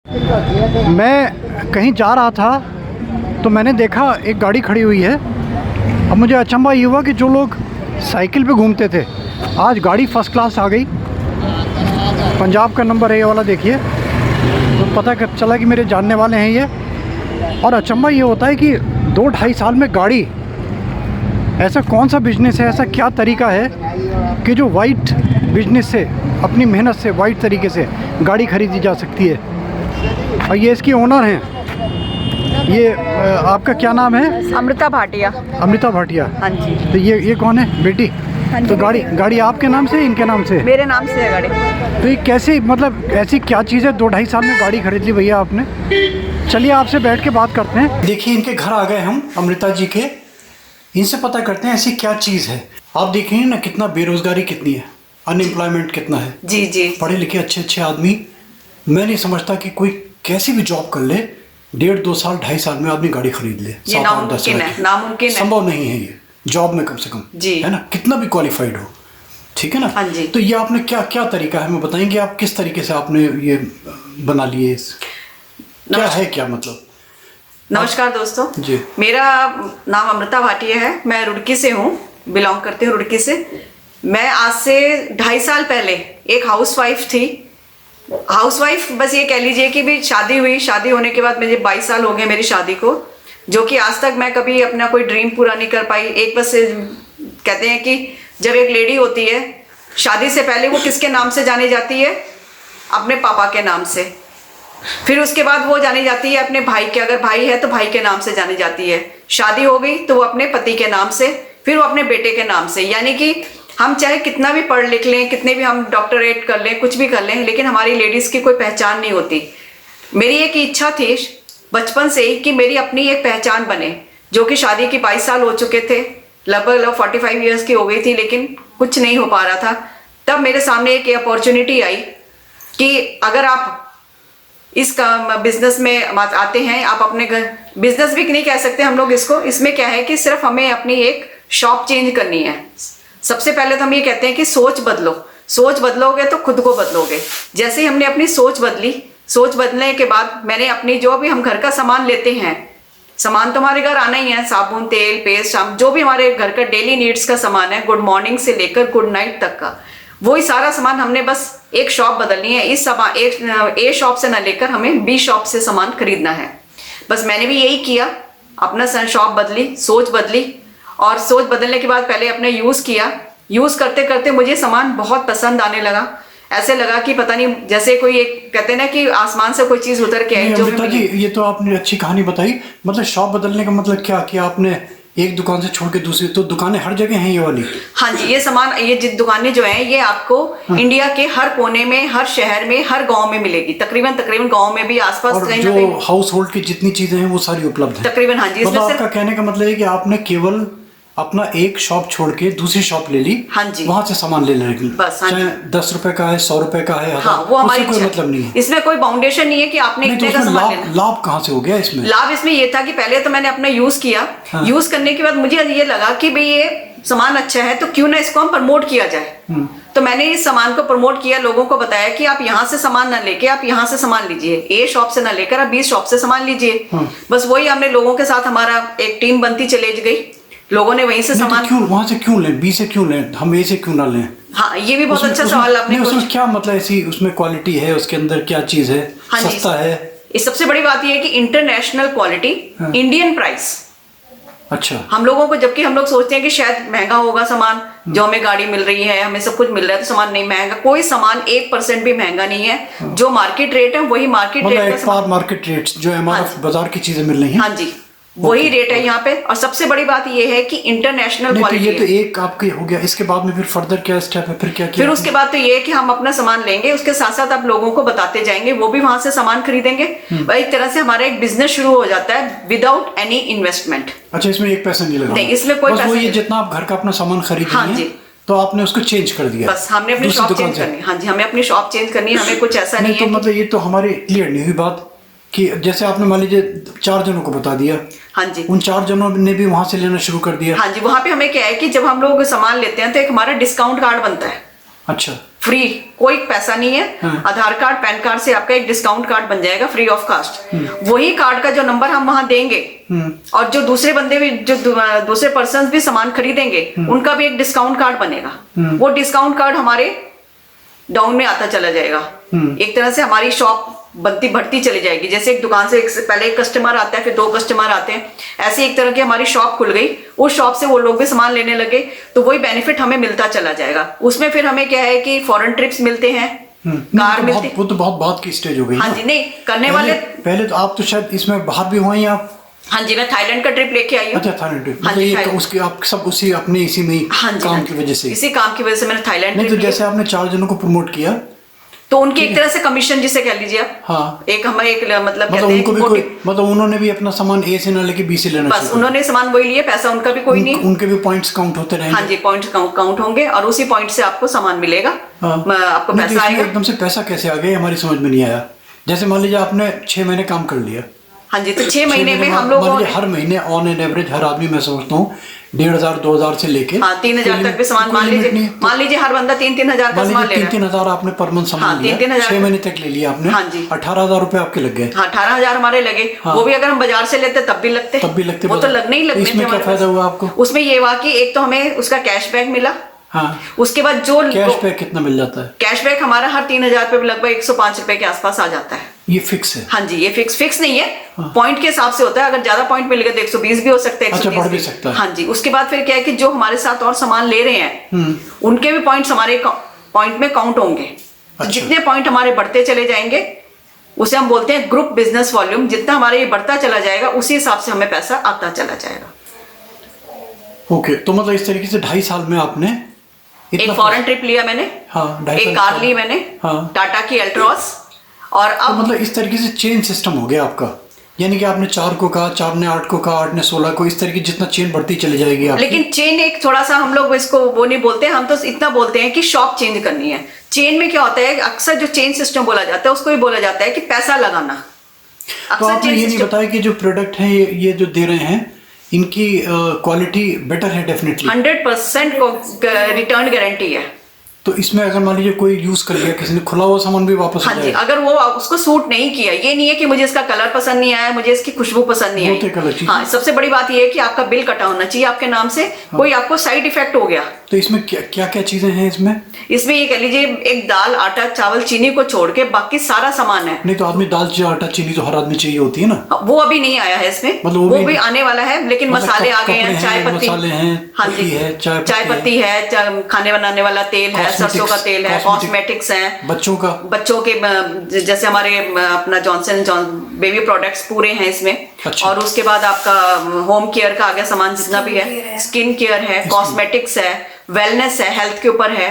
मैं कहीं जा रहा था तो मैंने देखा एक गाड़ी खड़ी हुई है। अब मुझे अचंभा ये हुआ कि जो लोग साइकिल पे घूमते थे, आज गाड़ी फर्स्ट क्लास आ गई। पंजाब का नंबर है ये वाला, देखिए। तो पता कब चला कि मेरे जानने वाले हैं ये। और अचंभा ये होता है कि 2-2.5 साल में गाड़ी, ऐसा कौन सा बिजनेस है, ऐसा क्या तरीका है कि जो वाइट बिजनेस से, अपनी मेहनत से वाइट तरीके से गाड़ी खरीदी जा सकती है। और ये इसकी ओनर हैं। ये आपका क्या नाम है? अमृता भाटिया। अमृता भाटिया। हाँ जी। तो ये कौन है? बेटी? हाँ जी। तो गाड़ी आपके नाम से, इनके नाम से? मेरे नाम से है गाड़ी। तो ये कैसे, मतलब ऐसी क्या चीज़ है 2-2.5 साल में गाड़ी खरीद ली भैया आपने? चलिए आपसे बैठ के बात करते हैं। देखिए इनके घर आ गए हम, अमृता जी के। इनसे पता करते हैं ऐसी क्या चीज़ है। आप देख रहे हैं ना कितना बेरोजगारी कितनी है, अनएम्प्लॉयमेंट कितना है। जी जी। पढ़े लिखे अच्छे आदमी, मैं नहीं समझता कि कोई कैसी भी जॉब कर ले 1.5-2 साल 2.5 साल में आदमी गाड़ी खरीद ले। ये नामुमकिन है, नामुमकिन है, संभव नहीं है ये जॉब में, कम से कम जी, है ना, कितना भी क्वालिफाइड हो। ठीक है ना? हाँ जी। तो ये आपने क्या तरीका है, हमें बताएंगे आप किस तरीके से आपने ये बना लिए? क्या है, क्या मतलब? नमस्कार दोस्तों जी। मेरा नाम अमृता भाटिया है। मैं रुड़की से हूँ, बिलोंग करती हूँ रुड़की से। मैं आज से 2.5 साल पहले एक हाउसवाइफ थी। हाउसवाइफ बस ये कह लीजिए कि भी शादी हुई, शादी होने के बाद मुझे 22 साल हो गए मेरी शादी को, जो कि आज तक मैं कभी अपना कोई ड्रीम पूरा नहीं कर पाई। एक बस कहते हैं कि जब एक लेडी होती है, शादी से पहले वो किसके नाम से जानी जाती है? अपने पापा के नाम से। फिर उसके बाद वो जानी जाती है अपने भाई के, अगर भाई है तो भाई के नाम से जानी जाती है। शादी हो गई तो वो अपने पति के नाम से, फिर वो अपने बेटे के नाम से। यानी कि हम चाहे कितना भी पढ़ लिख लें, कितने भी हम डॉक्टरेट कर लें, कुछ भी कर लें, लेकिन हमारी लेडीज की कोई पहचान नहीं होती। मेरी एक इच्छा थी बचपन से ही कि मेरी अपनी एक पहचान बने, जो कि शादी के 22 साल हो चुके थे, लगभग 45 ईयर्स की हो गई थी, लेकिन कुछ नहीं हो पा रहा था। तब मेरे सामने एक अपॉर्चुनिटी आई कि अगर आप इस बिजनेस में आते हैं, आप अपने घर, बिजनेस भी नहीं कह सकते हम लोग इसको, इसमें क्या है कि सिर्फ हमें अपनी एक शॉप चेंज करनी है। सबसे पहले तो हम ये कहते हैं कि सोच बदलो। सोच बदलोगे तो खुद को बदलोगे। जैसे ही हमने अपनी सोच बदली, सोच बदलने के बाद मैंने अपनी, जो भी हम घर का सामान लेते हैं, सामान तो हमारे घर आना ही है, साबुन, तेल, पेस्ट, जो भी हमारे घर का डेली नीड्स का सामान है, गुड मॉर्निंग से लेकर गुड नाइट तक का, वही सारा सामान हमने बस एक शॉप बदलनी है। इस सामान एक ए शॉप से ना लेकर हमें बी शॉप से सामान खरीदना है। बस मैंने भी यही किया, अपना शॉप बदली, सोच बदली। और सोच बदलने के बाद पहले अपने यूज़ किया। यूज़ करते करते मुझे सामान बहुत पसंद आने लगा। ऐसे लगा कि पता नहीं, जैसे कोई एक कहते हैं ना कि आसमान से कोई चीज़ उतर के आई। अमृता जी, ये तो आपने अच्छी कहानी बताई। मतलब शॉप बदलने का मतलब क्या किया आपने? एक दुकान से छोड़ के दूसरी, तो दुकानें हर जगह हैं ये वाली? हाँ जी, ये सामान, ये दुकानें जो हैं, ये आपको इंडिया के हर कोने में, हर शहर में, हर गांव में मिलेगी। तकरीबन गांव में भी आसपास और जो हाउस होल्ड की जितनी चीजें हैं वो सारी उपलब्ध है तकरीबन। हाँ जी। मतलब आपका कहने का मतलब है कि आपने केवल अपना एक शॉप छोड़ के दूसरी शॉप ले ली। हाँ जी। वहां से सामान ले लेंगे, बस। हाँ, चाहे 10 रुपए का है, 100 रुपए का है, हाँ, वो हमारी कोई मतलब नहीं है। इसमें कोई बाउंडेशन नहीं है कि आपने इतने का सामान लेना। लाभ कहाँ से हो गया इसमें? लाभ इसमें ये था कि पहले तो मैंने अपना यूज किया। हाँ। यूज करने के बाद मुझे ये लगा कि भाई ये सामान अच्छा है, तो क्यों ना इसको हम प्रमोट किया जाए। तो मैंने इस सामान को प्रमोट किया, लोगों को बताया कि आप यहाँ से सामान ना लेके आप यहाँ से सामान लीजिए, ए शॉप से ना लेकर आप बी शॉप से सामान लीजिए। बस वही हमने लोगों के साथ, हमारा एक टीम बनती चली गई। लोगों ने वहीं से सामान, क्यों वहां से क्यों लें, बी से क्यों लें, हम ए से क्यों ना लें? हाँ, ये भी बहुत अच्छा सवाल आपने। उसमें क्या मतलब ऐसी उसमें क्वालिटी है, उसके अंदर क्या चीज है? हाँ, सस्ता है। इस सबसे बड़ी बात ये है कि इंटरनेशनल क्वालिटी, इंडियन प्राइस। अच्छा। हम लोगों को, जबकि हम लोग सोचते हैं कि शायद महंगा होगा सामान, जो हमें गाड़ी मिल रही है, हमें सब कुछ मिल रहा है, तो सामान नहीं महंगा। कोई सामान 1% भी महंगा नहीं है। जो मार्केट रेट है वही मार्केट रेट, मार्केट रेट जो एमआरएफ बाजार की चीजें मिल रही है। हाँ जी, वही रेट है यहाँ पे। और सबसे बड़ी बात ये है कि इंटरनेशनल क्वालिटी। ये तो एक आपके हो गया, इसके बाद में फिर फर्दर क्या स्टेप है, फिर क्या किया? फिर उसके बाद तो ये है कि हम अपना सामान लेंगे, उसके साथ साथ आप लोगों को बताते जाएंगे, वो भी वहां से सामान खरीदेंगे। एक तरह से हमारा एक बिजनेस शुरू हो जाता है विदाउट एनी इन्वेस्टमेंट। अच्छा, इसमें एक पैसा नहीं लगा? नहीं, इसमें कोई पैसा नहीं। जितना आप घर का अपना सामान खरीदेंगे। हाँ जी। तो आपने उसको चेंज कर दिया? बस हमने अपनी शॉप चेंज करनी। हाँ जी, हमें अपनी शॉप चेंज करनी है। हमें कुछ ऐसा नहीं है। तो मतलब ये तो हमारे क्लियर नहीं हुई बात कि जैसे आपने मान लीजिए 4 जनों को बता दिया। हाँ जी। उन 4 जनों ने भी वहां से लेना शुरू कर दिया। हाँ जी, वहां पे हमें क्या है कि जब हम लोग सामान लेते हैं तो एक हमारा डिस्काउंट कार्ड बनता है। अच्छा। फ्री, कोई पैसा नहीं है। हाँ। आधार कार्ड पैन कार्ड से आपका एक डिस्काउंट कार्ड बन जाएगा फ्री ऑफ कास्ट। वही कार्ड का जो नंबर हम वहां देंगे और जो दूसरे बंदे भी, जो दूसरे पर्सन भी सामान खरीदेंगे, उनका भी एक डिस्काउंट कार्ड बनेगा। वो डिस्काउंट कार्ड हमारे डाउन में आता चला जाएगा। एक तरह से हमारी शॉप बनती बढ़ती चली जाएगी। जैसे एक दुकान से पहले एक कस्टमर आता है, फिर 2 कस्टमर आते हैं, ऐसे एक तरह की हमारी शॉप खुल गई। उस शॉप से वो लोग भी सामान लेने लगे, तो वही बेनिफिट हमें मिलता चला जाएगा। उसमें फिर हमें क्या है कि फॉरेन ट्रिप्स मिलते हैं, कार मिलती। वो तो बहुत बात की स्टेज हो गई। हाँ जी, नहीं करने वाले। पहले तो आप तो शायद इसमें बाहर भी हुए हैं आप। हाँ जी, मैं थाईलैंड का ट्रिप लेके आई हूँ। अच्छा, थाईलैंड ट्रिप। हाँ मतलब जी, ये थाईलैंड। उसके आप सब उसी अपने इसी में ही काम की वजह से, इसी काम की वजह से मैंने थाईलैंड नहीं तो ट्रिप जैसे आपने 4 जनों को प्रमोट किया, तो उनकी एक तरह से कमीशन जिसे कह लीजिए आप। हाँ। एक हमारे एक मतलब कहते मतलब हैं उनको भी कि कोई, मतलब उन्होंने भी अपना सामान ए से ना लेके बी से लेना बस चाहिए। उन्होंने सामान वही लिए, पैसा उनका भी कोई नहीं। उनके भी पॉइंट्स काउंट होते रहेंगे। हाँ जी, पॉइंट काउंट होंगे और उसी पॉइंट से आपको सामान मिलेगा। हाँ। आपको नहीं तो पैसा इसमें आएगा। एकदम से पैसा कैसे आ गया, हमारी समझ में नहीं आया। जैसे मान लीजिए आपने 6 महीने काम कर लिया। हाँ जी, तो 6 महीने में हम लोग हर महीने ऑन एन एवरेज हर आदमी, मैं समझता हूँ 1,500 2,000 से लेके 3,000 तक भी सामान, मान लीजिए हर बंदा 3,000 का सामान ले रहा है। 3,000 आपने पर मंथ सामान लिया, 6 महीने तक ले लिया आपने। हाँ जी, 18,000 रुपए आपके लग गए। हाँ, 18,000 हमारे लगे। वो भी अगर हम बाजार से लेते तब भी लगते, वो तो लगने ही लगने थे। इसमें क्या फायदा हुआ आपको? उसमें ये हुआ कि एक तो हमें उसका कैशबैक मिला। हाँ। उसके बाद जो कैशबैक कितना मिल जाता है? कैशबैक हमारा हर 3,000 पे लगभग 105 रुपए के आसपास आ जाता है। ये फिक्स है? हाँ जी, ये फिक्स नहीं है। पॉइंट के हिसाब से होता है। अगर ज्यादा पॉइंट मिलेगा तो 120 भी हो सकता है, 130 बढ़ भी सकता है। हाँ जी। उसके बाद फिर क्या है कि जो हमारे साथ और सामान ले रहे हैं उनके भी पॉइंट्स हमारे पॉइंट में काउंट होंगे। अच्छा। जितने पॉइंट हमारे बढ़ते चले जाएंगे उसे हम बोलते हैं ग्रुप बिजनेस वॉल्यूम। जितना हमारे ये बढ़ता चला जाएगा उसी हिसाब से हमें पैसा आता चला जाएगा। ओके, तो मतलब इस तरीके से 2.5 साल में आपने एक फॉरेन ट्रिप लिया मैंने। हाँ, एक कार ली मैंने। हाँ। टाटा की अल्ट्रॉस। और अब तो मतलब इस तरीके से चेन सिस्टम हो गया आपका, यानी कि आपने 4 को कहा, 4 ने 8 को कहा, 8 ने 16 को, इस तरीके जितना चेन बढ़ती चली जाएगी आपकी। लेकिन चेन एक थोड़ा सा हम लोग इसको वो नहीं बोलते, हम तो इतना बोलते हैं कि शॉप चेंज करनी है। चेन में क्या होता है, अक्सर जो चेन सिस्टम बोला जाता है उसको भी बोला जाता है कि पैसा लगाना। तो आपने ये नहीं बताया कि जो प्रोडक्ट है ये जो दे रहे हैं इनकी क्वालिटी बेटर है डेफिनेटली। 100% को रिटर्न गारंटी है। तो इसमें अगर मान लीजिए कोई यूज कर लिया किसी ने, खुला हुआ सामान भी वापस हाँ जी, अगर वो उसको सूट नहीं किया, ये नहीं है कि मुझे इसका कलर पसंद नहीं आया, मुझे इसकी खुशबू पसंद नहीं आई। हाँ, सबसे बड़ी बात ये है कि आपका बिल कटा होना चाहिए आपके नाम से। हाँ। कोई आपको साइड इफेक्ट हो गया तो इसमें क्या क्या चीजें हैं इसमें ये कह लीजिए एक दाल, आटा, चावल, चीनी को छोड़ के बाकी सारा सामान है। नहीं तो आदमी दाल, आटा, चीनी तो हर आदमी चाहिए होती है ना। वो अभी नहीं आया है इसमें, मतलब वो भी आने वाला है। लेकिन मसाले आ गए हैं, चाय पत्ती, मसाले हैं, हाँ जी, चाय पत्ती है, खाने बनाने वाला तेल है, सरसों का तेल है, कॉस्मेटिक्स हैं, बच्चों के जैसे हमारे अपना जॉनसन बेबी प्रोडक्ट्स पूरे हैं इसमें। अच्छा। और उसके बाद आपका होम केयर का आगे सामान जितना भी है, स्किन केयर है, कॉस्मेटिक्स है, वेलनेस है, हेल्थ के ऊपर है।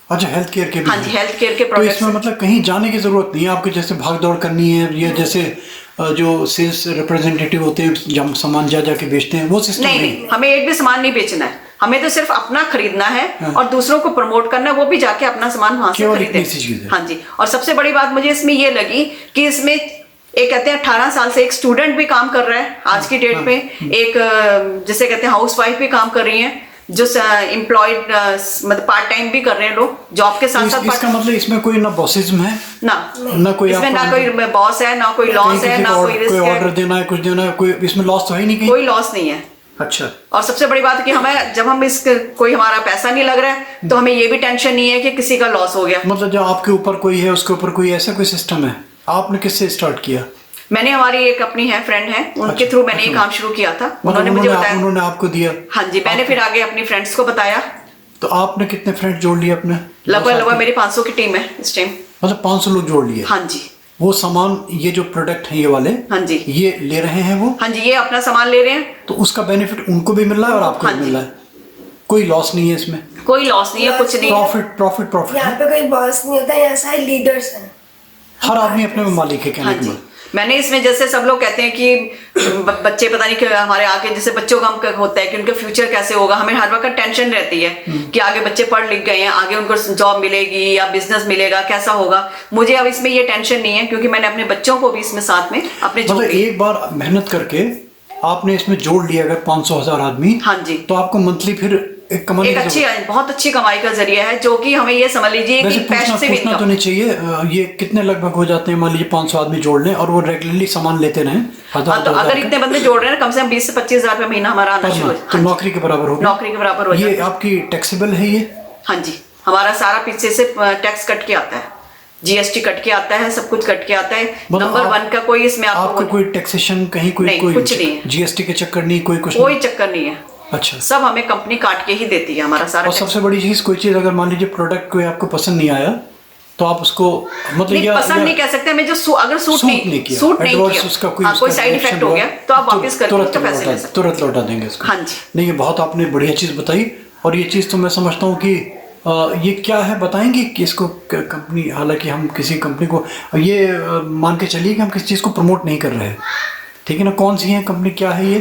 अच्छा, हेल्थ केयर के भी? हाँ जी, हेल्थ केयर के प्रोडक्ट्स। तो इसमें मतलब कहीं जाने की जरूरत नहीं है आपको, जैसे भाग दौड़ करनी है या जैसे जो सेल्स रिप्रेजेंटेटिव होते हैं जब सामान जाके बेचते हैं, वो सिस्टम नहीं, हमें एक भी सामान नहीं बेचना है। हमें तो सिर्फ अपना खरीदना है। हाँ। और दूसरों को प्रमोट करना है, वो भी जाके अपना सामान वहां से खरीदे। हाँ जी। और सबसे बड़ी बात मुझे इसमें ये लगी कि इसमें एक कहते हैं 18 साल से एक स्टूडेंट भी काम कर रहा है आज की डेट में, एक जिसे कहते हैं हाउस वाइफ भी काम कर रही है, जो एम्प्लॉयड मतलब पार्ट टाइम भी कर रहे हैं लोग जॉब के साथ साथ। इसका मतलब इसमें कोई ना बॉसिज्म है ना कोई, इसमें ना कोई बॉस है, ना कोई लॉस है, ना कोई रिस्क है, कोई ऑर्डर देना है, कुछ देना है, कोई इसमें लॉस तो है नहीं, कोई लॉस नहीं है। अच्छा। और सबसे बड़ी बात कि हमें जब हम इस कोई हमारा पैसा नहीं लग रहा है तो हमें ये भी टेंशन नहीं है कि किसी का लॉस हो गया। मतलब जो आपके ऊपर कोई है उसके ऊपर कोई ऐसा कोई सिस्टम है? आपने किससे स्टार्ट किया? मैंने, हमारी एक अपनी है फ्रेंड है, उनके थ्रू मैंने ये काम शुरू किया था। उन्होंने मुझे बताया, उन्होंने आपको दिया? हाँ जी, मैंने फिर आगे अपनी फ्रेंड्स को बताया। तो आपने कितने फ्रेंड जोड़ लिए अपने? लगभग मेरी 500 की टीम है इस टाइम। मतलब 500 लोग जोड़ लिए? हाँ जी। वो सामान, ये जो प्रोडक्ट है ये वाले, हाँ जी, ये ले रहे हैं वो? हाँ जी, ये अपना सामान ले रहे हैं। तो उसका बेनिफिट उनको भी मिल रहा है और आपको भी मिल रहा है? कोई लॉस नहीं है इसमें? कोई लॉस नहीं है, कुछ नहीं। प्रॉफिट। यहाँ पे कोई बॉस नहीं होता, यहाँ सारे लीडर्स हैं। हर आदमी अपने में मालिक है कहने के बाद। मैंने इसमें जैसे सब लोग कहते हैं कि बच्चे पता नहीं क्यों हमारे आगे, जैसे बच्चों का होता है कि उनका फ्यूचर कैसे होगा, हमें हर वक्त टेंशन रहती है कि आगे बच्चे पढ़ लिख गए हैं, आगे उनको जॉब मिलेगी या बिजनेस मिलेगा, कैसा होगा। मुझे अब इसमें ये टेंशन नहीं है क्योंकि मैंने अपने बच्चों को भी इसमें साथ में अपने मतलब एक बार मेहनत करके आपने इसमें जोड़ लिया अगर 500,000 आदमी, हाँ जी, तो आपको मंथली फिर एक कमाने एक की अच्छी, बहुत अच्छी कमाई का जरिया है, जो कि हमें ये समझ लीजिए वैसे कि पैसिव पूछना तो इनकम। नहीं चाहिए, ये कितने लगभग हो जाते हैं? मान लीजिए 500 आदमी जोड़ लें और वो रेगुलरली सामान लेते रहें, हाँ, तो अगर इतने बंदे जोड़ रहे हैं कम से कम 20 से 25 हजार रुपये महीना हमारा आना शुरू तो नौकरी के बराबर होगा। नौकरी के बराबर हो ये जाता है। आपकी टैक्सेबल है ये? हाँ जी, हमारा सारा पीछे से टैक्स कट के आता है, जीएसटी कट के आता है, सब कुछ कट के आता है। मतलब नंबर 1 का कोई इसमें आपका कोई टैक्सेशन कहीं कोई नहीं, कुछ नहीं है। जीएसटी के चक्कर नहीं, कोई कुछ कोई चक्कर नहीं है। अच्छा, सब हमें कंपनी काट के ही देती है हमारा सारा और टैक्स। सबसे बड़ी चीज, कोई चीज अगर मान लीजिए प्रोडक्ट कोई आपको पसंद नहीं आया तो आप उसको मतलब नहीं, पसंद नहीं कह सकते हमें, जो अगर सूट नहीं किया, सूट नहीं adverse किया, उसका कोई हाँ, कोई उसका साइड reaction इफेक्ट हो हुआ, गया तो आप वापस करके उसके पैसे ले सकते तुरंत लौटा देंगे इसको। हाँ जी। नहीं, ये बहुत आपने बढ़िया चीज बताई, और ये चीज तो मैं समझता हूँ कि ये क्या है, बताएंगे कि इसको कंपनी, हालांकि हम किसी कंपनी को ये मान के चलिए कि हम किसी चीज को प्रमोट नहीं कर रहे हैं, ठीक है ना? कौन सी है कंपनी, क्या है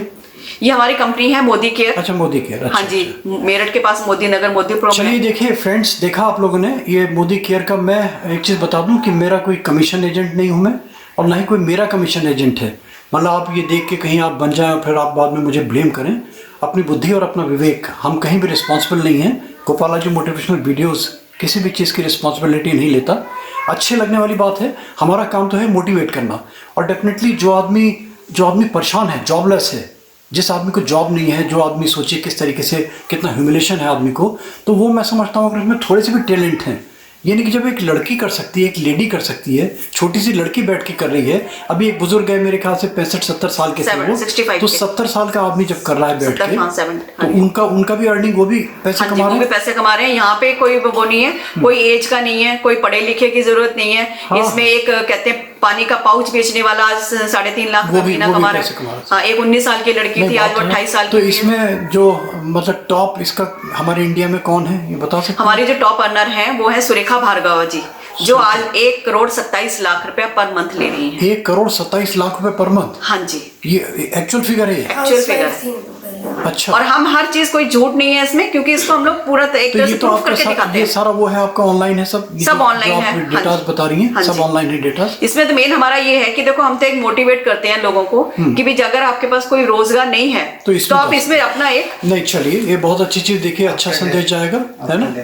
ये हमारी कंपनी है मोदी केयर। अच्छा, मोदी केयर। अच्छा, हाँ जी, मेरठ के पास मोदी नगर मोदीपुरम में। चलिए देखिए फ्रेंड्स, देखा आप लोगों ने, ये मोदी केयर का, मैं एक चीज़ बता दूं कि मेरा कोई कमीशन एजेंट नहीं हूं मैं, और ना ही कोई मेरा कमीशन एजेंट है। मतलब आप ये देख के कहीं आप बन जाएं और फिर आप बाद में मुझे ब्लेम करें, अपनी बुद्धि और अपना विवेक, हम कहीं भी रिस्पॉन्सिबल नहीं हैं। गोपालाजी मोटिवेशनल वीडियोज़ किसी भी चीज़ की रिस्पॉन्सिबिलिटी नहीं लेता। अच्छे लगने वाली बात है, हमारा काम तो है मोटिवेट करना। और डेफिनेटली जो आदमी परेशान है, जॉबलेस है, जिस आदमी को जॉब नहीं है, जो आदमी सोचे किस तरीके से कितना ह्यूमिलेशन है आदमी को, तो वो मैं समझता हूँ अगर उसमें थोड़े से भी टैलेंट हैं, यानी कि जब एक लड़की कर सकती है, एक लेडी कर सकती है, छोटी सी लड़की बैठ के कर रही है। अभी एक बुजुर्ग है मेरे ख्याल से 65-70 साल के थे वो, 65 तो 70 साल का आदमी जब कर रहा है बैठ के, हाँ, तो उनका भी अर्निंग, वो भी पैसे हाँ जी, कमा वो रहे भी हैं। पैसे कमा रहे हैं। यहाँ पे कोई वो नहीं है, कोई एज का नहीं है, कोई पढ़े लिखे की जरूरत नहीं है। हाँ। इसमें एक कहते हैं पानी का पाउच बेचने वाला 3.5 लाख वो का भी महीना कमा रहा पैसे कमा है। रहा हाँ, एक 19 साल की लड़की नहीं, थी, आज वो बात है। 28 साल तो की है। इसमें जो मतलब टॉप इसका हमारे इंडिया में कौन है, ये बता सकते हैं? हमारी जो टॉप अर्नर हैं वो है सुरेखा भार्गव जी, जो आज 1 करोड़ 27 लाख रुपया पर मंथ ले रही हैं। 1 करोड़ 27 लाख रुपए पर मंथ? हाँ जी, ये एक्चुअल फिगर है? Actual figure। हाउसवाइफ थी वो पहले। अच्छा, और हम हर चीज, कोई झूठ नहीं है इसमें, क्योंकि इसको हम लोग पूरा एक तो तरह ये से तो प्रूफ आपका करके दिखाते ये हैं। सारा वो है आपका ऑनलाइन है सब? ये सब जो ऑनलाइन आप है। डेटा हाँ जी। बता रही हैं, हाँ सब जी। ऑनलाइन है डेटा? इसमें तो मेन हमारा ये है कि देखो, हम तो एक मोटिवेट करते हैं लोगों को कि भाई अगर आपके पास कोई रोजगार नहीं है तो आप इसमें अपना एक, नहीं, चलिए ये बहुत अच्छी चीज देखिए, अच्छा संदेश जाएगा, है ना?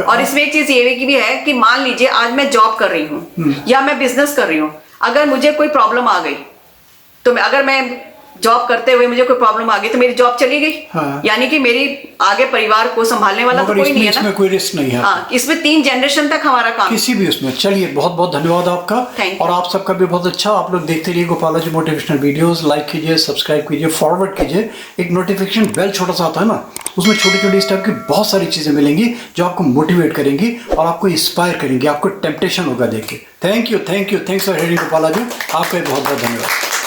और इसमें एक चीज ये भी है कि मान लीजिए आज मैं जॉब कर रही हूँ या मैं बिजनेस कर रही हूँ, अगर मुझे कोई प्रॉब्लम आ गई तो अगर मैं जॉब करते हुए मुझे कोई प्रॉब्लम आ गई तो मेरी जॉब चली गई। हाँ। यानी कि मेरी आगे परिवार को संभालने वाला तो कोई नहीं है ना। इसमें कोई रिस्क नहीं है। हाँ, इसमें 3 जनरेशन तक हमारा काम। किसी भी उसमें। चलिए, बहुत बहुत धन्यवाद आपका, Thank you। और आप सबका भी बहुत अच्छा। आप लोग देखते रहिए गोपालाजी मोटिवेशनल वीडियोस, लाइक कीजिए, सब्सक्राइब कीजिए, फॉरवर्ड कीजिए। एक नोटिफिकेशन बेल छोटा सा आता है ना, उसमें छोटी छोटी इस टाइप की बहुत सारी चीजें मिलेंगी जो आपको मोटिवेट करेंगी और आपको इंस्पायर करेंगी, आपको टेम्पटेशन होगा देख के। Thank you, thanks for hearing Gopalaji. आपका बहुत बहुत धन्यवाद।